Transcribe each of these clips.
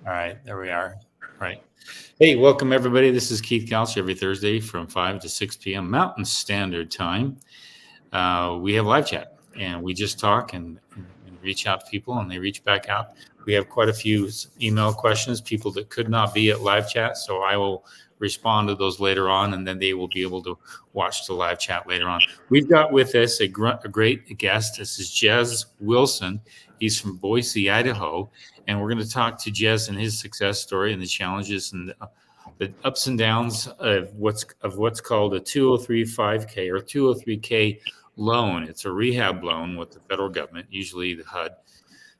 All right, there we are. Right. Hey, welcome everybody. This is Keith Couch every Thursday from 5 to 6 p.m. Mountain Standard Time. We have live chat and we just talk and reach out to people and they reach back out. We have quite a few email questions, people that could not be at live chat. So I will respond to those later on and then they will be able to watch the live chat later on. We've got with us a great guest. This is Jez Wilson. He's from Boise, Idaho. And we're going to talk to Jez and his success story and the challenges and the ups and downs of what's called a 203-5K or 203K loan. It's a rehab loan with the federal government, usually the HUD,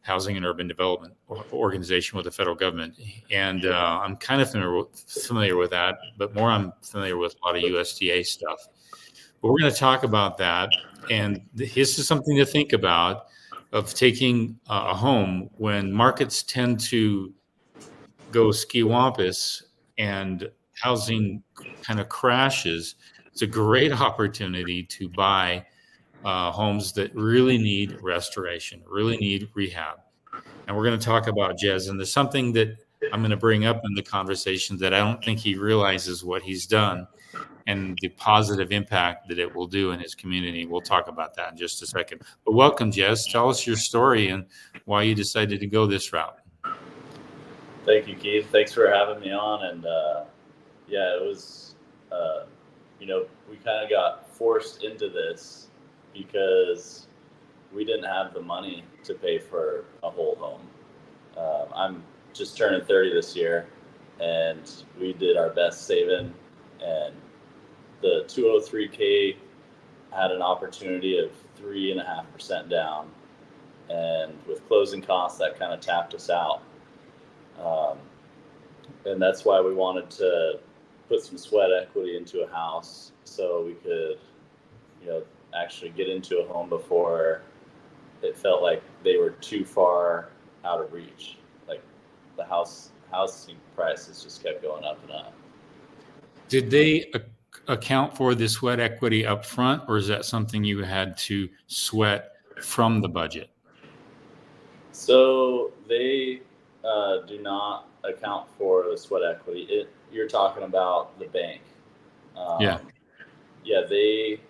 Housing and Urban Development Organization with the federal government. And I'm kind of familiar with that, but more I'm familiar with a lot of USDA stuff. But we're going to talk about that. And this is something to think about of taking a home when markets tend to go skiwampus and housing kind of crashes. It's a great opportunity to buy homes that really need restoration, really need rehab. And we're going to talk about Jez. And there's something that I'm going to bring up in the conversation that I don't think he realizes what he's done and the positive impact that it will do in his community. We'll talk about that in just a second. But welcome, Jez. Tell us your story and why you decided to go this route. Thank you, Keith. Thanks for having me on. And yeah, it was, we kind of got forced into this because we didn't have the money to pay for a whole home. I'm just turning 30 this year, and we did our best saving, and the 203K had an opportunity of 3.5% down, and with closing costs, that kind of tapped us out. And that's why we wanted to put some sweat equity into a house so we could, actually get into a home before it felt like they were too far out of reach. Like the housing prices just kept going up and up. Did they account for the sweat equity up front, or is that something you had to sweat from the budget? So they do not account for the sweat equity. You're talking about the bank. Yeah. Yeah, they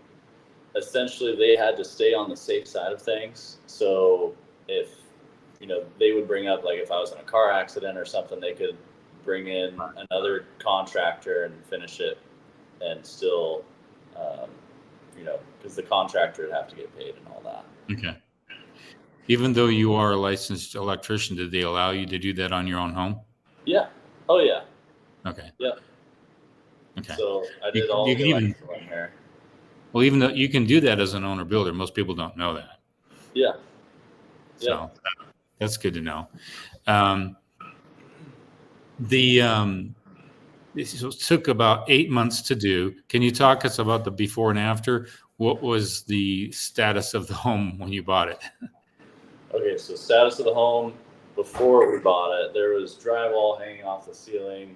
had to stay on the safe side of things. So if, they would bring up, like if I was in a car accident or something, they could bring in another contractor and finish it and still, because the contractor would have to get paid and all that. Okay. Even though you are a licensed electrician, did they allow you to do that on your own home? Yeah. Oh, yeah. Okay. Yeah. Okay. So I did all the electrical in here. Well, even though you can do that as an owner builder, most people don't know that. Yeah. So that's good to know. It took about 8 months to do. Can you talk us about the before and after? What was the status of the home when you bought it? Okay, so status of the home before we bought it, there was drywall hanging off the ceiling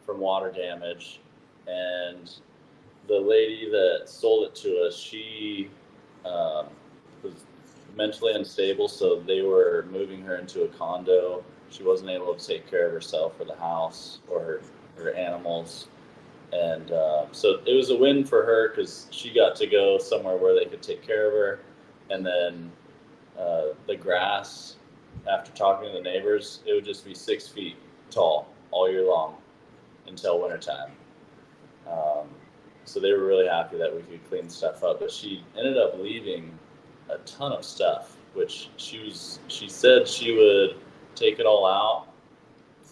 from water damage, and the lady that sold it to us, she was mentally unstable, so they were moving her into a condo. She wasn't able to take care of herself or the house or her animals. And so it was a win for her because she got to go somewhere where they could take care of her. And then the grass, after talking to the neighbors, it would just be 6 feet tall all year long until wintertime. So they were really happy that we could clean stuff up. But she ended up leaving a ton of stuff, which she said she would take it all out,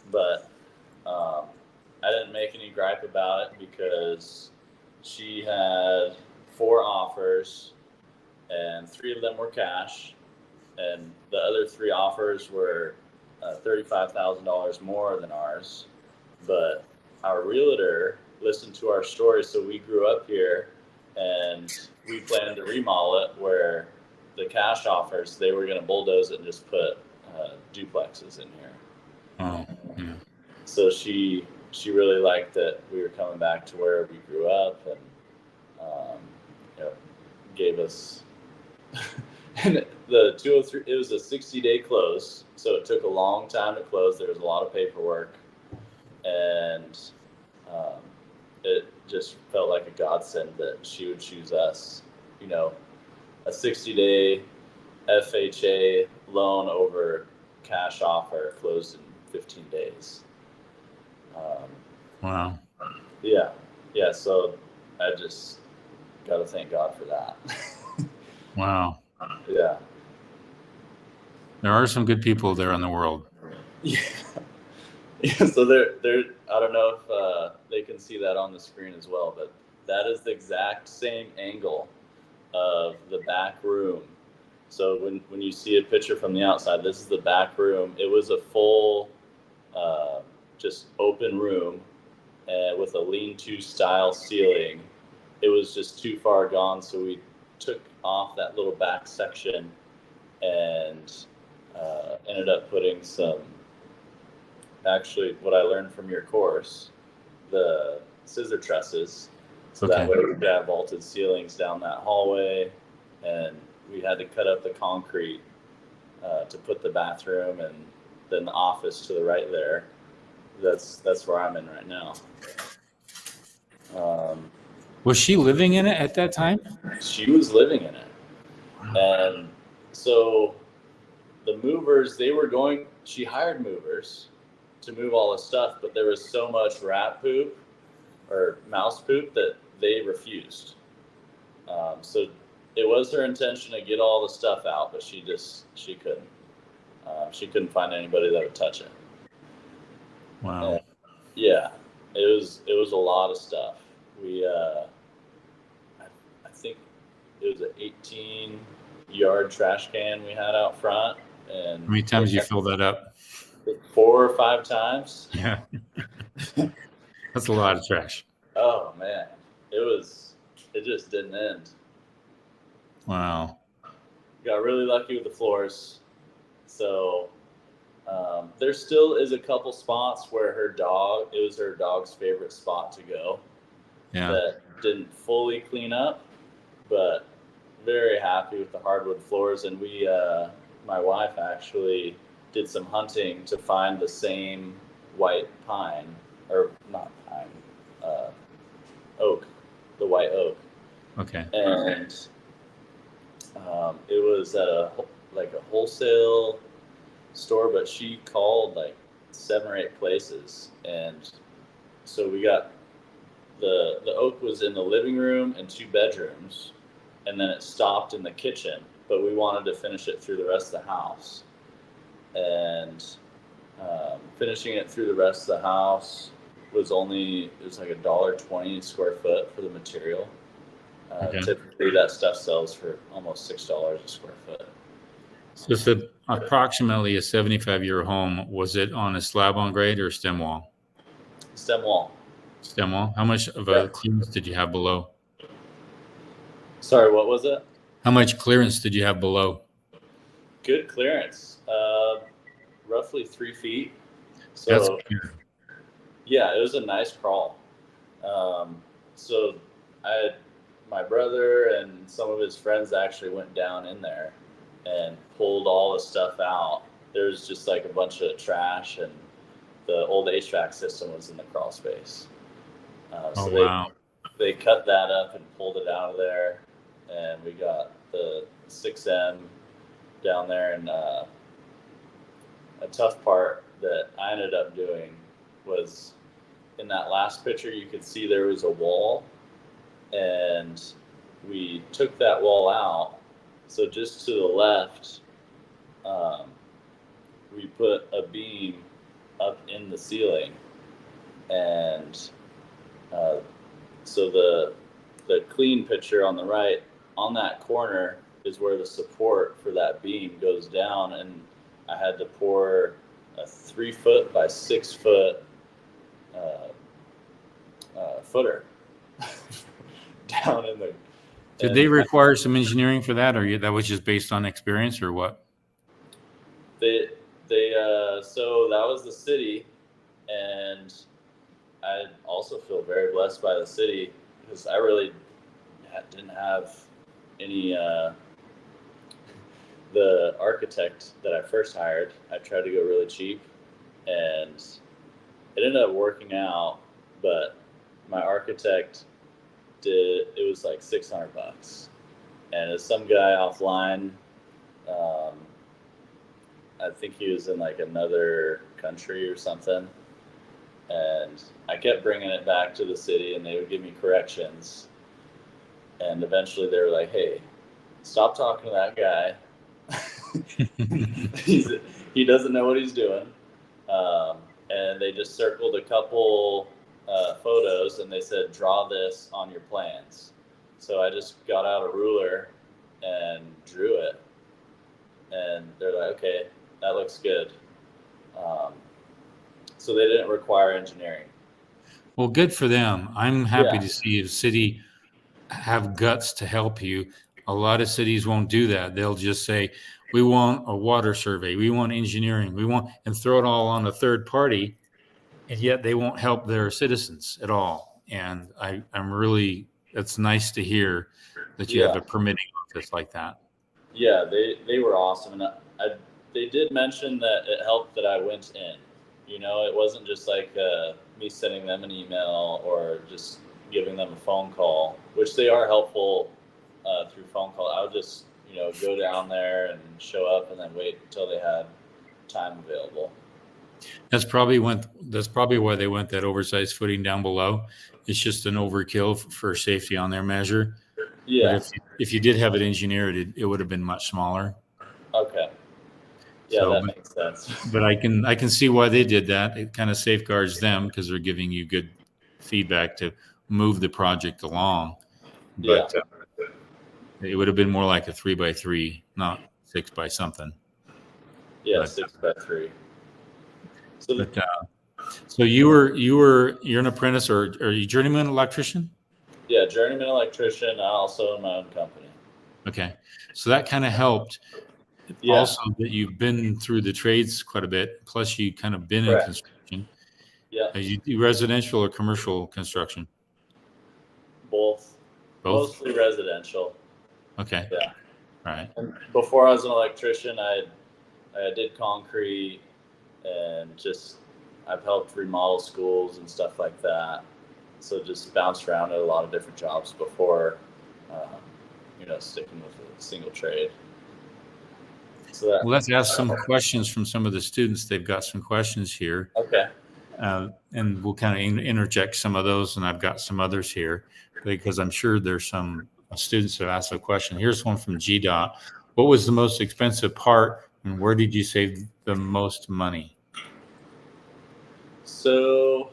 but I didn't make any gripe about it because she had 4 offers and 3 of them were cash, and the other 3 offers were $35,000 more than ours. But our realtor listened to our story, so we grew up here and we planned to remodel it, where the cash offers, they were going to bulldoze it and just put duplexes in here. Oh, yeah. So she really liked that we were coming back to where we grew up, and gave us And the 203, it was a 60-day close, so it took a long time to close. There was a lot of paperwork, and um, it just felt like a godsend that she would choose us. You know, a 60-day FHA loan over cash offer closed in 15 days. Wow. Yeah, yeah. So I just got to thank God for that. Wow. Yeah. There are some good people there in the world. Yeah. Yeah, so they're. I don't know if they can see that on the screen as well, but that is the exact same angle of the back room. So when you see a picture from the outside, this is the back room. It was a full, just open room, with a lean-to style ceiling. It was just too far gone, so we took off that little back section and ended up putting some. Actually, what I learned from your course, the scissor trusses, so Okay. that way we could have vaulted ceilings down that hallway, and we had to cut up the concrete to put the bathroom and then the office to the right there. That's where I'm in right now. Was she living in it at that time? She was living in it, and so the movers, they were going. She hired movers to move all the stuff, but there was so much rat poop or mouse poop that they refused. So it was her intention to get all the stuff out, but she couldn't. She couldn't find anybody that would touch it. Wow. And yeah, it was a lot of stuff. We I think it was an 18-yard trash can we had out front, and How many times you fill that up? 4 or 5 times. Yeah. That's a lot of trash. Oh man, it just didn't end. Wow. Got really lucky with the floors. So there still is a couple spots where it was her dog's favorite spot to go Yeah. that didn't fully clean up, but very happy with the hardwood floors. And my wife actually did some hunting to find the same white pine, or not pine, oak, the white oak. Okay. And it was at a wholesale store, but she called like 7 or 8 places, and so we got the oak was in the living room and 2 bedrooms, and then it stopped in the kitchen. But we wanted to finish it through the rest of the house, and finishing it through the rest of the house was like $1.20 square foot for the material. Okay. Typically, that stuff sells for almost $6 a square foot. So it's approximately a 75-year home. Was it on a slab on grade or stem wall? Stem wall. Stem wall. How much of a clearance did you have below? Sorry, what was it? How much clearance did you have below? Good clearance. Roughly 3 feet. So That's good. yeah, it was a nice crawl. So my brother and some of his friends actually went down in there and pulled all the stuff out. There's just like a bunch of trash, and the old HVAC system was in the crawl space. So Wow. they cut that up and pulled it out of there, and we got the 6M down there. And a tough part that I ended up doing was, in that last picture, you could see there was a wall, and we took that wall out. So just to the left, we put a beam up in the ceiling, and so the clean picture on the right, on that corner, is where the support for that beam goes down, and I had to pour a 3-foot by 6-foot footer down in the. Did they require some engineering for that, or that was just based on experience, or what? So that was the city, and I also feel very blessed by the city, because I really didn't have any the architect that I first hired, I tried to go really cheap, and it ended up working out. But my architect it was like $600, and it's some guy offline. Um, I think he was in like another country or something, and I kept bringing it back to the city, and they would give me corrections. And eventually, they were like, "Hey, stop talking to that guy. He doesn't know what he's doing." And they just circled a couple photos, and they said, "Draw this on your plans." So I just got out a ruler and drew it, and they're like, "Okay, that looks good." Um, so they didn't require engineering. Well, good for them. I'm happy Yeah, to see a city have guts to help you. A lot of cities won't do that. They'll just say, we want a water survey, we want engineering, we want, and throw it all on a third party, and yet they won't help their citizens at all. And I'm really, it's nice to hear that you have yeah, a permitting office like that. yeah. They were awesome, and they did mention that it helped that I went in. It wasn't just like me sending them an email or just giving them a phone call, which they are helpful through phone call. I would just go down there and show up, and then wait until they had time available. That's probably why they went that oversized footing down below. It's just an overkill for safety on their measure. But Yeah. if you did have it engineered, it would have been much smaller. Okay. Yeah, So, that makes sense. but I can see why they did that. It kind of safeguards them because they're giving you good feedback to move the project along. Yeah. But it would have been more like a 3x3, not 6 by something. Yeah, But 6x3. So but so you're an apprentice or are you journeyman electrician? yeah, journeyman electrician. I also own my own company. Okay, so that kind of helped. Yeah. Also, that you've been through the trades quite a bit. Plus, you kind of been in Correct. construction. Yeah. You do residential or commercial construction? Both. Both. Mostly residential. Okay. Yeah. All right. And before I was an electrician, I did concrete, and just I've helped remodel schools and stuff like that. So just bounced around at a lot of different jobs before, sticking with a single trade. So that. Well, let's ask some questions from some of the students. They've got some questions here, Okay. and we'll kind of interject some of those. And I've got some others here because I'm sure there's some students who asked a question. Here's one from GDOT. What was the most expensive part, and where did you save the most money? So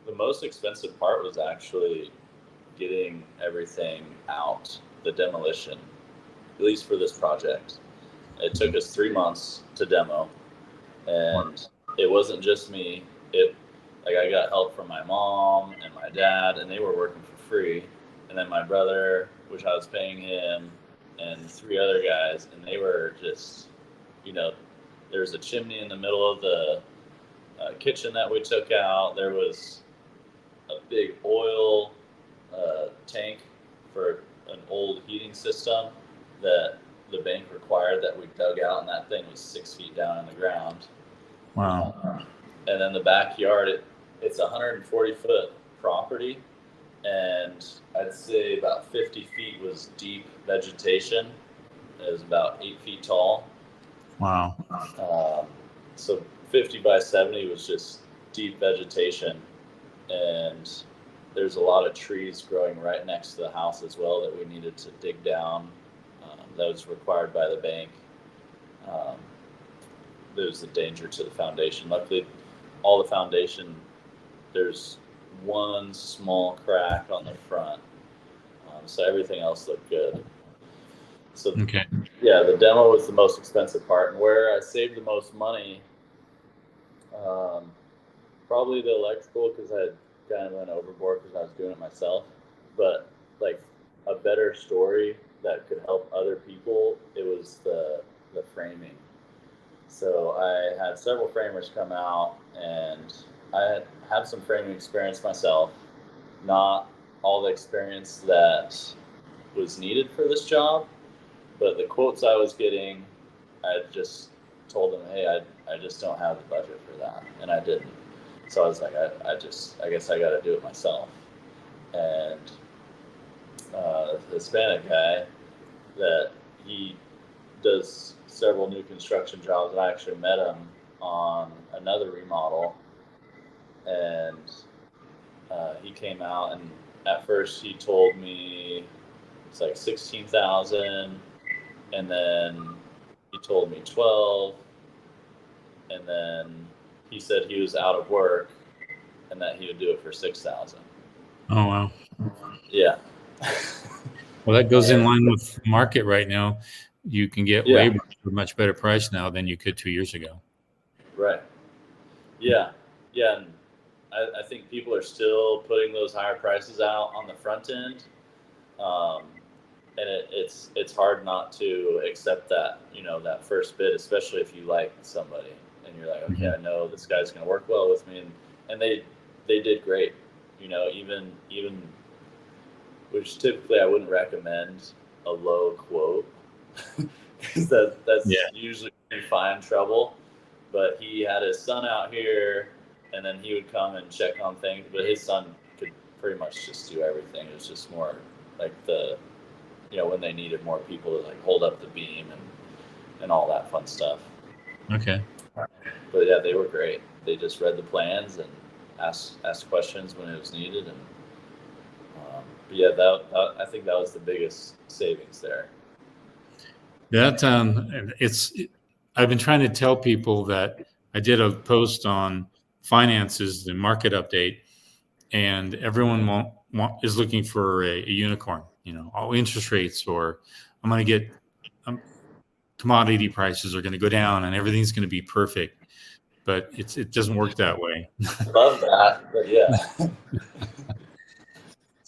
the most expensive part was actually getting everything out, the demolition, at least for this project. It took us 3 months to demo, and it wasn't just me. I got help from my mom and my dad, and they were working for free, and then my brother, which I was paying him, and 3 other guys, and they were just, there's a chimney in the middle of the kitchen that we took out. There was a big oil tank for an old heating system that the bank required that we dug out, and that thing was 6 feet down in the ground. Wow. And then the backyard, it's a 140-foot property, and I'd say about 50 feet was deep vegetation. It was about 8 feet tall. Wow. So 50 by 70 was just deep vegetation, and there's a lot of trees growing right next to the house as well that we needed to dig down. That was required by the bank. There was a danger to the foundation. Luckily, all the foundation, there's one small crack on the front, so everything else looked good. So Okay. yeah, the demo was the most expensive part, and where I saved the most money, probably the electrical, because I kind of went overboard because I was doing it myself. But like a better story that could help other people, it was the framing. So I had several framers come out, and I had some framing experience myself. Not all the experience that was needed for this job, But the quotes I was getting, I just told them, hey, I just don't have the budget for that, and I didn't. So I was like, I guess I got to do it myself. And the Hispanic guy that he does several new construction jobs. I actually met him on another remodel, and he came out, and at first he told me it's like 16,000, and then he told me 12, and then he said he was out of work and that he would do it for 6,000. Oh, wow. Yeah. Well, that goes in And line with the market right now. You can get yeah, labor for a much better price now than you could 2 years ago. right. Yeah. Yeah. And I think people are still putting those higher prices out on the front end. Um, and it's hard not to accept that, that first bid, especially if you like somebody and you're like, okay, Mhm. I know this guy's going to work well with me. And they did great, even which typically I wouldn't recommend a low quote because that's Yeah. usually you find trouble. But he had his son out here, and then he would come and check on things. But his son could pretty much just do everything. It was just more like when they needed more people to like hold up the beam and all that fun stuff. Okay. But yeah, they were great. They just read the plans and asked questions when it was needed, and but yeah, I think that was the biggest savings there. That it's. I've been trying to tell people that I did a post on finances, the market update, and everyone is looking for a unicorn. All interest rates, or I'm going to get commodity prices are going to go down, and everything's going to be perfect. But it doesn't work that way. Love that, but yeah,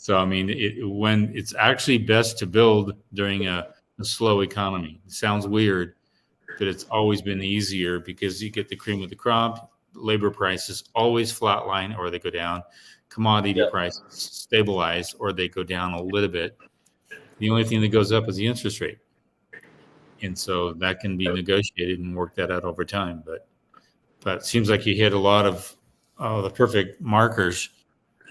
So I mean, when it's actually best to build during a slow economy. It sounds weird, but it's always been easier because you get the cream of the crop. Labor prices always flatline or they go down. Commodity yep, prices stabilize or they go down a little bit. The only thing that goes up is the interest rate, and so that can be negotiated and work that out over time. But it seems like you hit a lot of the perfect markers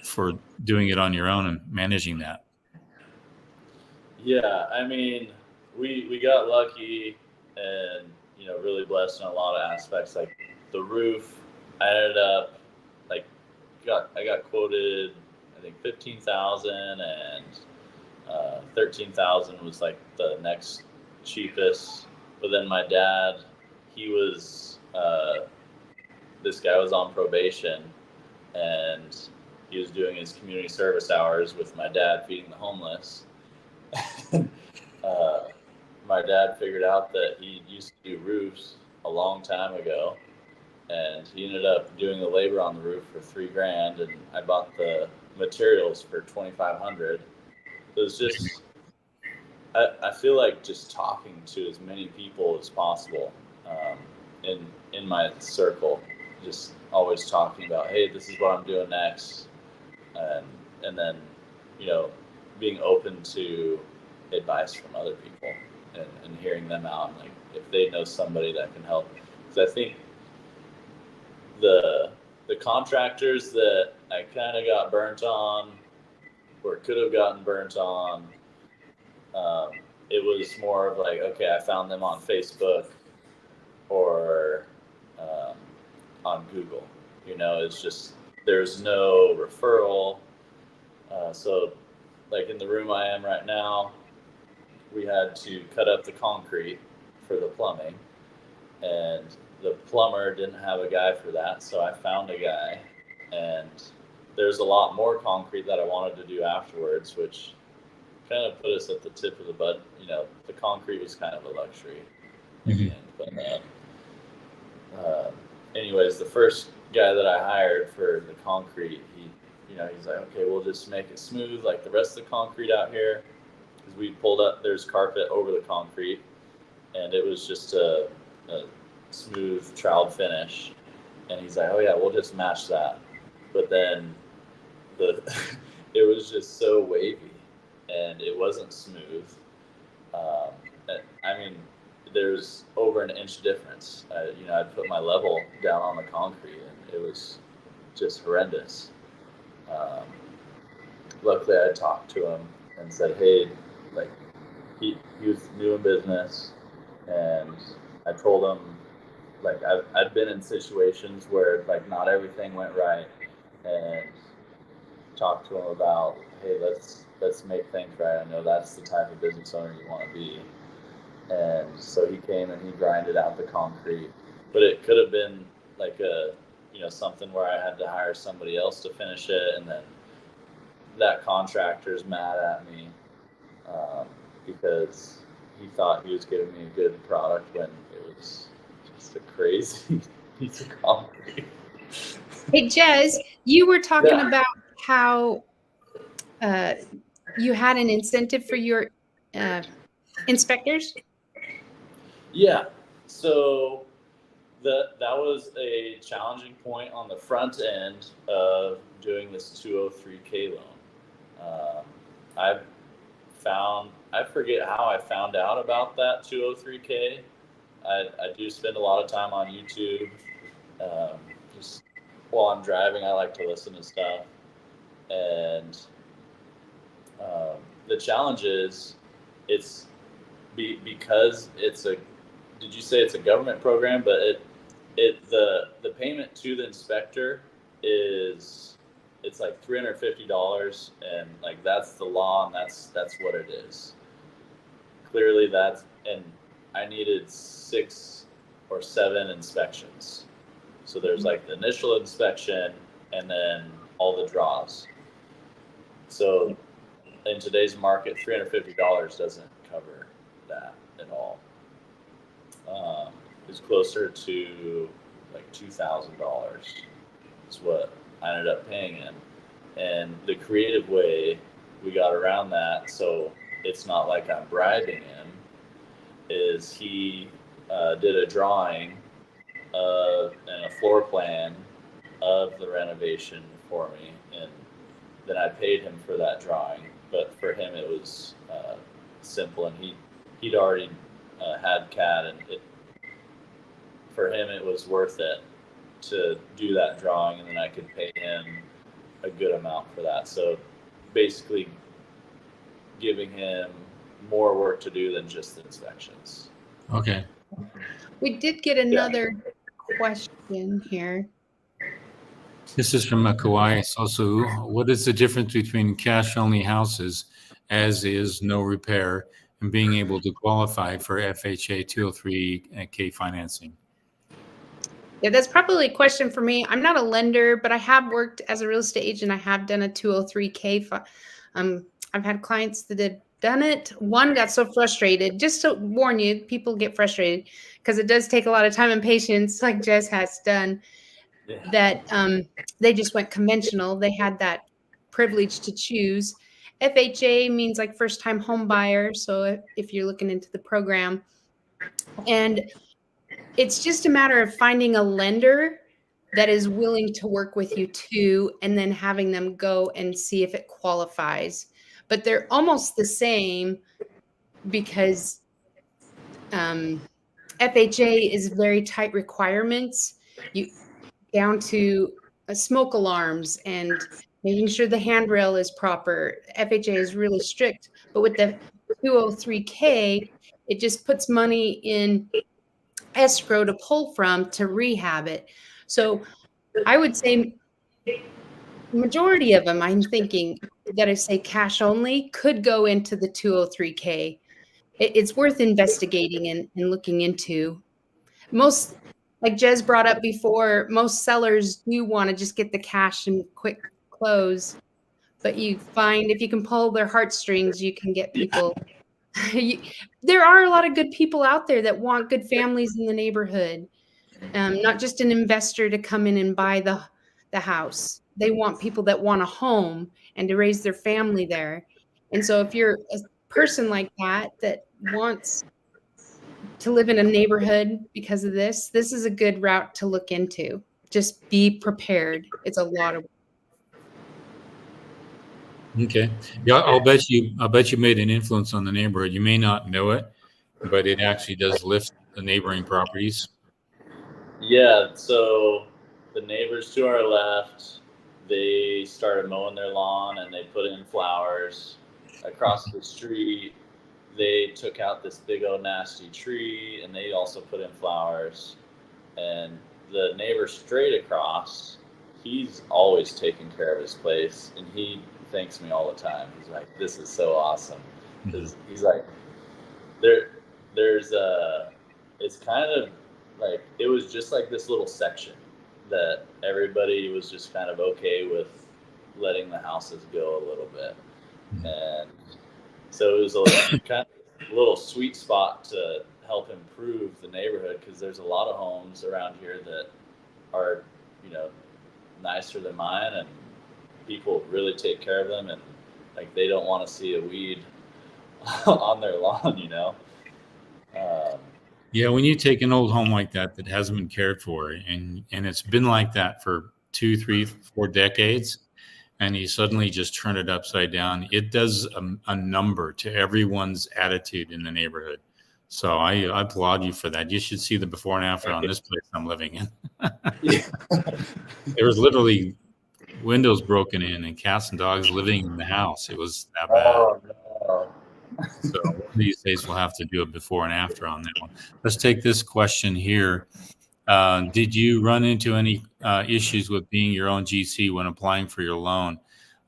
for doing it on your own and managing that. yeah. I mean, we got lucky and really blessed in a lot of aspects. Like the roof, I ended up like I got quoted I think 15,000, and 13,000 was like the next cheapest. But then my dad, he was this guy was on probation, and he was doing his community service hours with my dad feeding the homeless. uh, my dad figured out that he used to do roofs a long time ago, and he ended up doing the labor on the roof for $3,000, and I bought the materials for 2,500. It was just I feel like just talking to as many people as possible in my circle, just always talking about, hey, this is what I'm doing next, and then you know being open to advice from other people, and hearing them out, and like if they know somebody that can help. Because I think the contractors that I kind of got burnt on, or could have gotten burnt on, um, it was more of like, okay, I found them on Facebook or um, on Google. It's just there's no referral. So, like in the room I am right now, we had to cut up the concrete for the plumbing, and the plumber didn't have a guy for that, so I found a guy. And there's a lot more concrete that I wanted to do afterwards, which kind of put us at the tip of the bud. The concrete was kind of a luxury in the Mhm. end. But anyways, the first guy that I hired for the concrete, he's like, okay, we'll just make it smooth like the rest of the concrete out here, because we pulled up. There's carpet over the concrete, and it was just a smooth trowel finish. And he's like, oh yeah, we'll just match that. But then the it was just so wavy, and it wasn't smooth. Um, I mean, there's over an inch difference. I'd put my level down on the concrete, and it was just horrendous. Um, Luckily, I talked to him and said, "Hey, like he was new in business," and I told him like I'd been in situations where like not everything went right, and talked to him about, hey, let's make things right. I know that's the type of business owner you want to be. And so he came and he grinded out the concrete, but it could have been like something where I had to hire somebody else to finish it, and then that contractor's mad at me because he thought he was giving me a good product when it was just a crazy piece of concrete. Hey, Jez, you were talking Yeah. about how you had an incentive for your inspectors. Yeah. So that was a challenging point on the front end of doing this 203K loan. I've I forget how I found out about that 203K. I do spend a lot of time on YouTube. Just while I'm driving, I like to listen to stuff. And the challenge is it's because it's a, did you say it's a government program? But the payment to the inspector is, it's like $350, and like that's the law, and that's what it is. Clearly and I needed 6 or 7 inspections. So there's like the initial inspection and then all the draws. So in today's market, $350 doesn't cover that at all. It's closer to like $2,000 is what I ended up paying him. And the creative way we got around that, so it's not like I'm bribing him, is he did a drawing and a floor plan of the renovation for me, and then I paid him for that drawing. But for him, it was simple, and he'd already had CAD, and for him it was worth it to do that drawing, and then I could pay him a good amount for that. So basically giving him more work to do than just the inspections. Okay. We did get another question here. This is from Kauai Sosu. What is the difference between cash-only houses, as is, no repair, and being able to qualify for FHA 203K financing? Yeah, that's probably a question for me. I'm not a lender, but I have worked as a real estate agent. I have done a 203K. I've had clients that have done it. One got so frustrated, just to warn you, people get frustrated because it does take a lot of time and patience, like Jess has done, that they just went conventional. They had that privilege to choose. FHA means like first time home buyer. So if you're looking into the program, and it's just a matter of finding a lender that is willing to work with you too, and then having them go and see if it qualifies. But they're almost the same because FHA is very tight requirements, down to smoke alarms and making sure the handrail is proper. FHA is really strict, but with the 203K, it just puts money in escrow to pull from to rehab it. So I would say majority of them, I'm thinking that I say cash only, could go into the 203K. It's worth investigating and looking into. Most, like Jez brought up before, most sellers do want to just get the cash and quick close. But you find if you can pull their heartstrings, you can get people. There are a lot of good people out there that want good families in the neighborhood. Not just an investor to come in and buy the house. They want people that want a home and to raise their family there. And so if you're a person like that that wants to live in a neighborhood because of this is a good route to look into. Just be prepared. It's a lot of. Okay. Yeah, I'll bet you made an influence on the neighborhood. You may not know it, but it actually does lift the neighboring properties. Yeah, so the neighbors to our left, they started mowing their lawn and they put in flowers. Across the street, they took out this big old nasty tree and they also put in flowers. And the neighbor straight across, he's always taking care of his place and he thanks me all the time. He's like, "This is so awesome." Because he's like, there's it's kind of like it was just like this little section that everybody was just kind of okay with letting the houses go a little bit, and so it was a kind of little sweet spot to help improve the neighborhood because there's a lot of homes around here that are, you know, nicer than mine, and people really take care of them, and like they don't want to see a weed on their lawn, you know. Yeah, when you take an old home like that that hasn't been cared for, and it's been like that for 2, 3, 4 decades, and you suddenly just turn it upside down, it does a number to everyone's attitude in the neighborhood. So I applaud you for that. You should see the before and after on this place I'm living in. There was literally windows broken in and cats and dogs living in the house. It was that bad. Oh no. So one of these days we'll have to do a before and after on that one. Let's take this question here. Did you run into any issues with being your own GC when applying for your loan?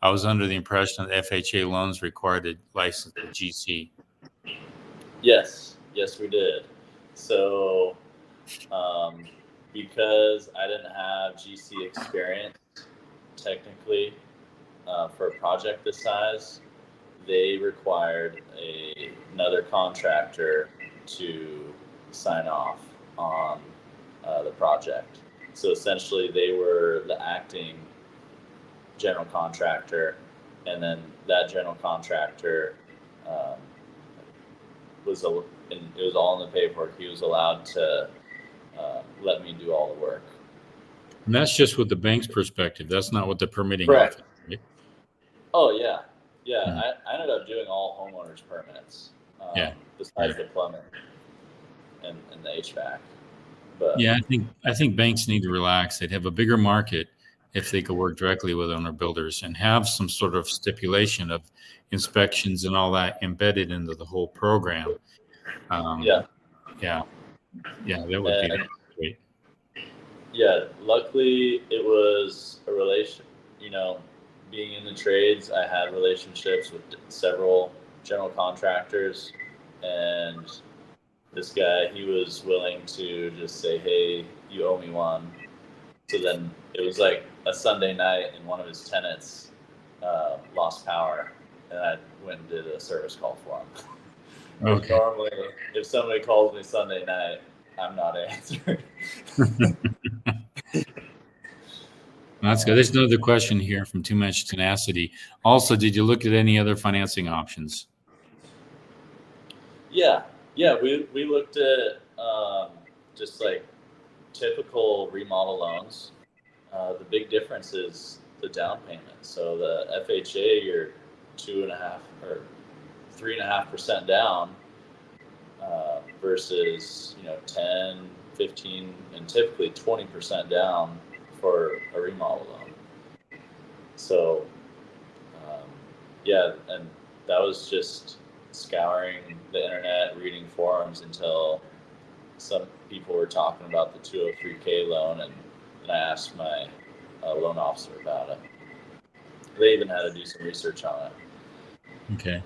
I was under the impression that FHA loans required a licensed GC. Yes, we did. So, because I didn't have GC experience, technically, for a project this size, they required another contractor to sign off on the project. So essentially, they were the acting general contractor, and then that general contractor and it was all in the paperwork. He was allowed to let me do all the work. And that's just with the bank's perspective. That's not what the permitting Correct. office, right? Oh yeah. I ended up doing all homeowners permits, besides the plumbing and the HVAC. But Yeah, I think banks need to relax. They'd have a bigger market if they could work directly with owner builders and have some sort of stipulation of inspections and all that embedded into the whole program. yeah, that would be great. Yeah, luckily it was a relation. You know, being in the trades, I had relationships with several general contractors, and this guy, he was willing to just say, "Hey, you owe me one." So then it was like a Sunday night, and one of his tenants lost power, and I went and did a service call for him. Okay. Normally, if somebody calls me Sunday night, I'm not answering. That's good. There's another question here from Too Much Tenacity. Also, did you look at any other financing options? Yeah, we looked at just like typical remodel loans. The big difference is the down payment. So the FHA, you're 2.5 or 3.5% down, versus 10, 15, and typically 20% down for a remodel loan. So and that was just scouring the internet, reading forums until some people were talking about the 203K loan, and I asked my loan officer about it. They even had to do some research on it. Okay.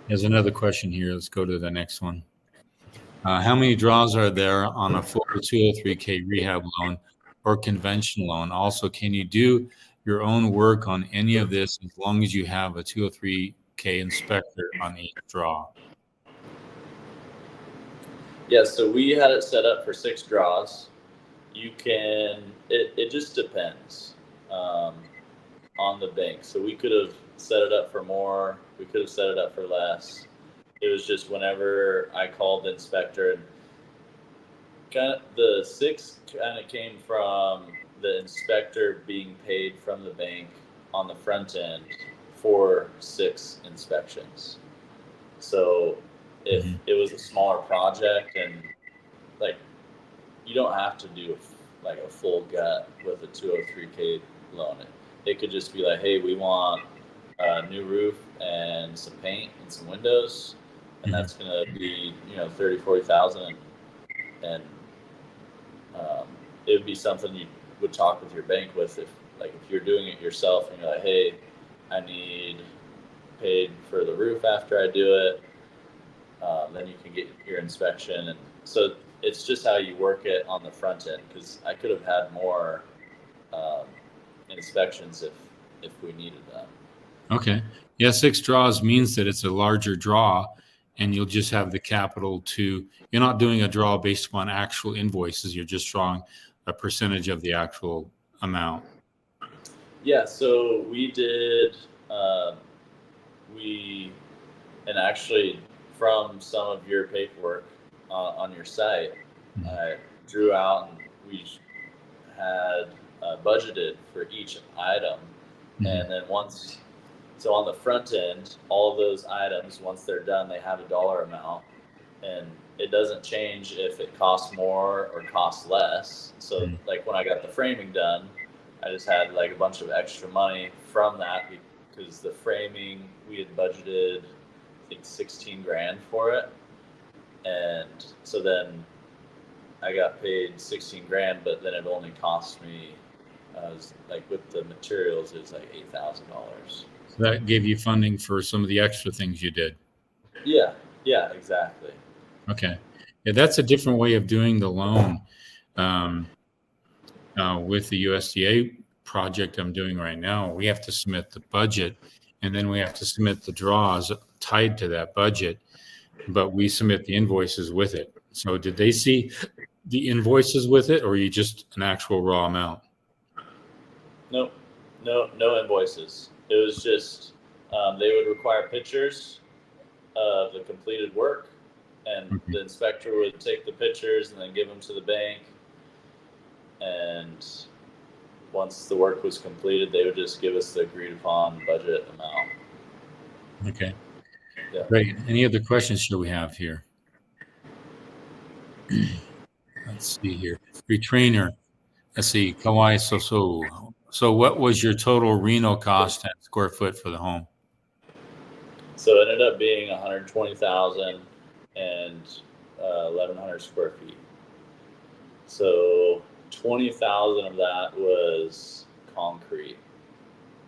There's another question here. Let's go to the next one. How many draws are there on a full 203K rehab loan or conventional loan? Also, can you do your own work on any of this as long as you have a 203K inspector on each draw? Yeah, so we had it set up for 6 draws. You can, it just depends on the bank. So we could have set it up for more, we could have set it up for less. It was just whenever I called the inspector, and kind of the 6 kind of came from the inspector being paid from the bank on the front end for 6 inspections. So if it was a smaller project, and like you don't have to do like a full gut with a 203K loan. It could just be like, hey, we want a new roof and some paint and some windows, and that's going to be 30,000-40,000, and it would be something you would talk with your bank with if you're doing it yourself and you're like, hey, I need paid for the roof after I do it. Then you can get your inspection, and so it's just how you work it on the front end, because I could have had more inspections if we needed that. Okay. Yeah, 6 draws means that it's a larger draw, and you'll just have the capital to. You're not doing a draw based upon actual invoices. You're just drawing a percentage of the actual amount. Yeah. So we did. And actually, from some of your paperwork on your site, I drew out, and we had budgeted for each item, and then so on the front end, all of those items, once they're done, they have a dollar amount, and it doesn't change if it costs more or costs less. So like when I got the framing done, I just had like a bunch of extra money from that, because the framing, we had budgeted, I think, 16 grand for it. And so then I got paid 16 grand, but then it only cost me, like with the materials, it was like $8,000. So that gave you funding for some of the extra things you did. Yeah, exactly. Okay. Yeah, that's a different way of doing the loan. With the USDA project I'm doing right now, we have to submit the budget, and then we have to submit the draws tied to that budget, but we submit the invoices with it. So did they see the invoices with it, or are you just an actual raw amount? No invoices. It was just, they would require pictures of the completed work, and the inspector would take the pictures and then give them to the bank. And once the work was completed, they would just give us the agreed upon budget amount. Okay. Yeah. Great. Any other questions should we have here? Let's see here. Retrainer. Let's see. Kawai Soso. So what was your total Reno cost and square foot for the home? So it ended up being 120,000 and 1,100 square feet. So 20,000 of that was concrete.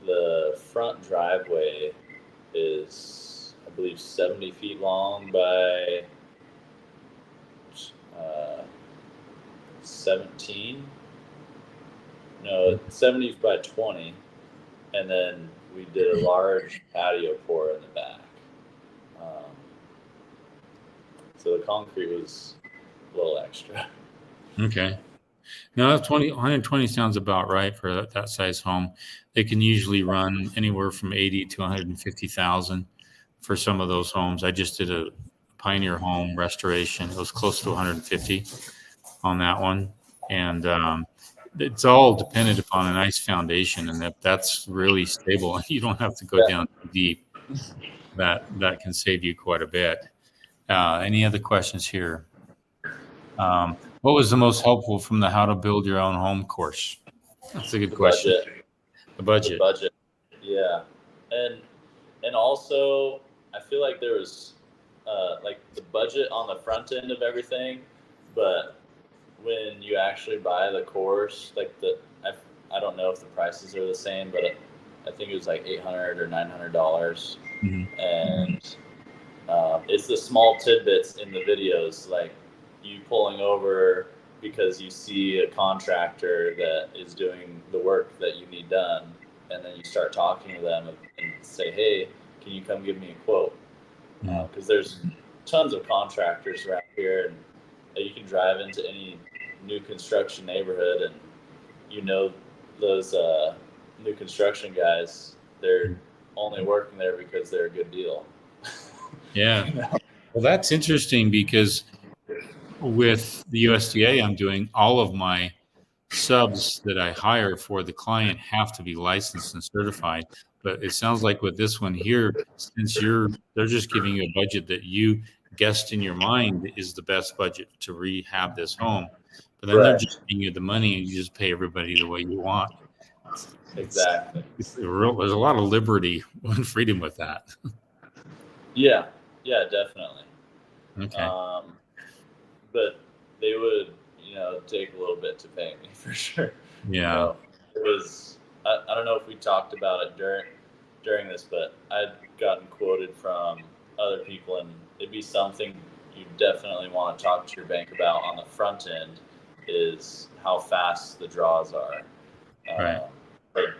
The front driveway is, I believe, 70 feet long by 17. No, 70 by 20. And then we did a large patio pour in the back. So the concrete was a little extra. Okay. No, 120 sounds about right for that size home. They can usually run anywhere from 80 to 150,000 for some of those homes. I just did a Pioneer home restoration. It was close to 150 on that one. And it's all dependent upon a nice foundation, and that's really stable. You don't have to go down too deep. That can save you quite a bit. Any other questions here? What was the most helpful from the How to Build Your Own Home course? That's a good question. The budget. Yeah. And also, I feel like there was like the budget on the front end of everything, but when you actually buy the course, like I don't know if the prices are the same, but I think it was like $800 or $900. And it's the small tidbits in the videos, like you pulling over because you see a contractor that is doing the work that you need done, and then you start talking to them and say, hey, can you come give me a quote? Because there's tons of contractors around here, and you can drive into any new construction neighborhood, and those new construction guys, they're only working there because they're a good deal. Yeah. Well, that's interesting, because with the USDA, I'm doing all of my subs that I hire for the client have to be licensed and certified. But it sounds like with this one here, since they're just giving you a budget that you guessed in your mind is the best budget to rehab this home. But then they're Correct. just giving you the money and you just pay everybody the way you want. Exactly. There's a lot of liberty and freedom with that. Yeah, definitely. Okay. But they would, take a little bit to pay me for sure. Yeah. It was. I don't know if we talked about it during this, but I'd gotten quoted from other people, and it'd be something you definitely want to talk to your bank about on the front end is how fast the draws are. Right. But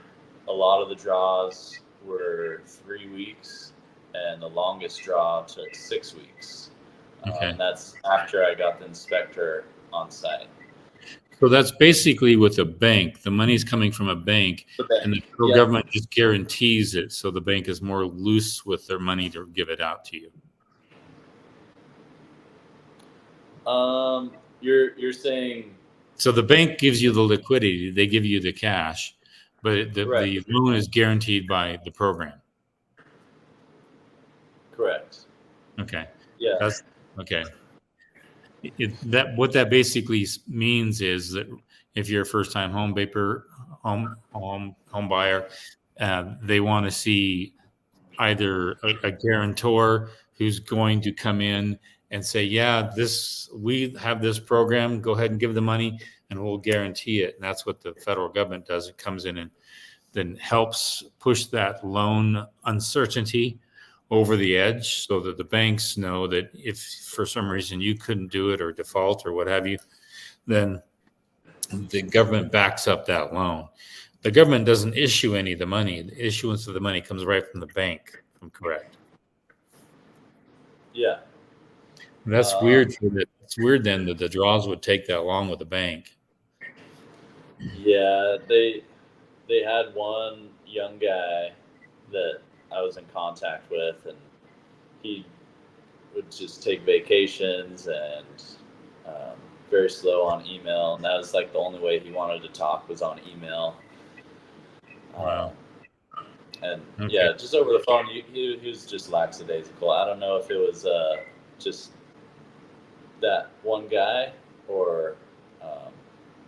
a lot of the draws were 3 weeks, and the longest draw took 6 weeks. Okay. And that's after I got the inspector on site. So that's basically with a bank. The money's coming from a bank, and the federal government just guarantees it. So the bank is more loose with their money to give it out to you. You're saying. So the bank gives you the liquidity; they give you the cash, but the loan is guaranteed by the program. Correct. Okay. Yeah. That's okay. What that basically means is that if you're a first-time home buyer, they want to see either a guarantor who's going to come in and say, yeah, we have this program, go ahead and give the money and we'll guarantee it. And that's what the federal government does. It comes in and then helps push that loan uncertainty over the edge so that the banks know that if for some reason you couldn't do it or default or what have you, then the government backs up that loan. The government doesn't issue any of the money. The issuance of the money comes right from the bank, if I'm correct. Yeah. And that's weird. It's weird then that the draws would take that long with the bank. Yeah, they had one young guy that I was in contact with, and he would just take vacations and very slow on email, and that was like the only way he wanted to talk was on email. Wow. And yeah, just over the phone, he was just lackadaisical. I don't know if it was just that one guy or,